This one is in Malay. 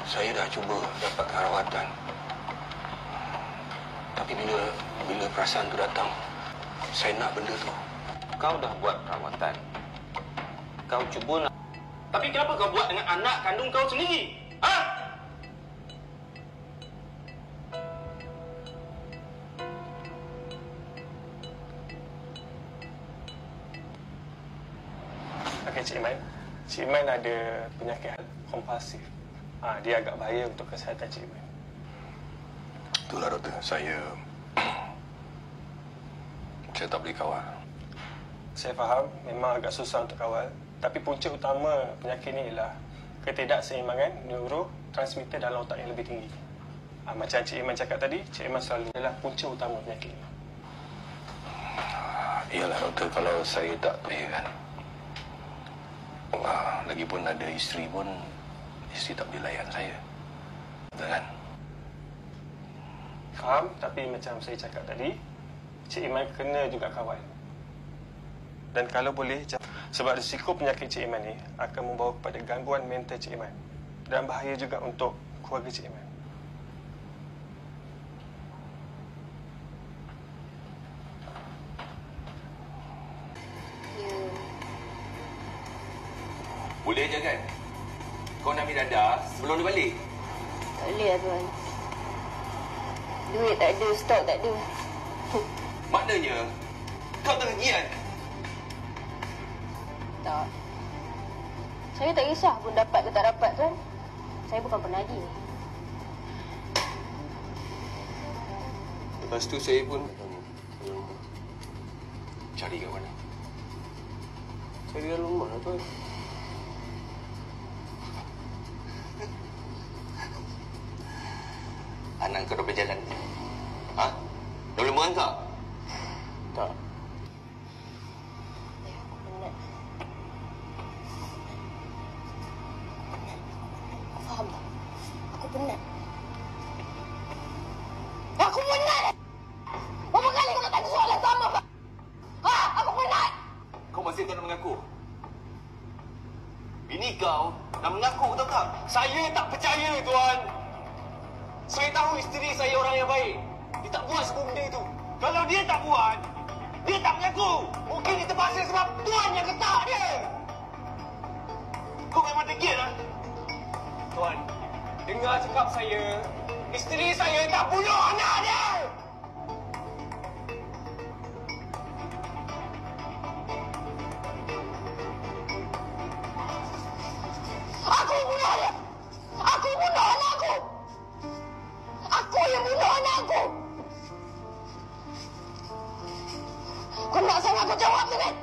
Saya dah cuba dapatkan rawatan. Tapi bila perasaan tu datang, saya nak benda tu. Kau dah buat rawatan. Kau cuba nak... Tapi kenapa kau buat dengan anak kandung kau sendiri? Ha? Okey, Cik Iman. Cik Iman ada penyakit kompulsif. Dia agak bahaya untuk kesihatan Cik Iman. Itulah doktor, saya tak boleh kawal. Saya faham memang agak susah untuk kawal. Tapi punca utama penyakit ini ialah ketidakseimbangan neurotransmitter dalam otak yang lebih tinggi. Macam Cik Iman cakap tadi, Cik Iman selalu adalah punca utama penyakit ini. Iyalah doktor, kalau saya tak boleh kan. Lagipun ada isteri pun, isteri tak boleh layan saya. Betul kan? Faham, tapi macam saya cakap tadi, Cik Iman kena juga kawal. Dan kalau boleh, sebab risiko penyakit Cik Iman ni akan membawa kepada gangguan mental Cik Iman. Dan bahaya juga untuk keluarga Cik Iman. Boleh je kan? Kau nak ambil dadah sebelum dia balik? Tak boleh lah, Tuan. Duit tak ada, stok tak ada. Maknanya, kau tergiat. Tak. Saya tak kisah pun dapat ke tak dapat, Tuan. Saya bukan penagih. Lepas tu saya pun cari kat mana? Cari dalam rumah lah, Tuan. Anak kau dah berjalan. Ha? Dah boleh merangkak? Tak. Aku penat. Kau faham tak? Aku penat. Aku penat! Berapa kali kau nak tanya soalan sama, Pak? Aku penat! Kau masih tak nak mengaku? Bini kau nak mengaku, tahu tak? Saya tak percaya, Tuan. Saya tahu isteri saya orang yang baik. Dia tak buat semua benda itu. Kalau dia tak buat, dia tak mengaku. Mungkin dia terpaksa sebab Tuan yang ketak dia. Kau memang degil lah. Tuan, dengar cakap saya. Isteri saya tak bunuh anak dia. Aku bunuh dia! Aku bunuh anakku! Aku yang bunuh anakku! Kau nak saya aku jawab tu kan?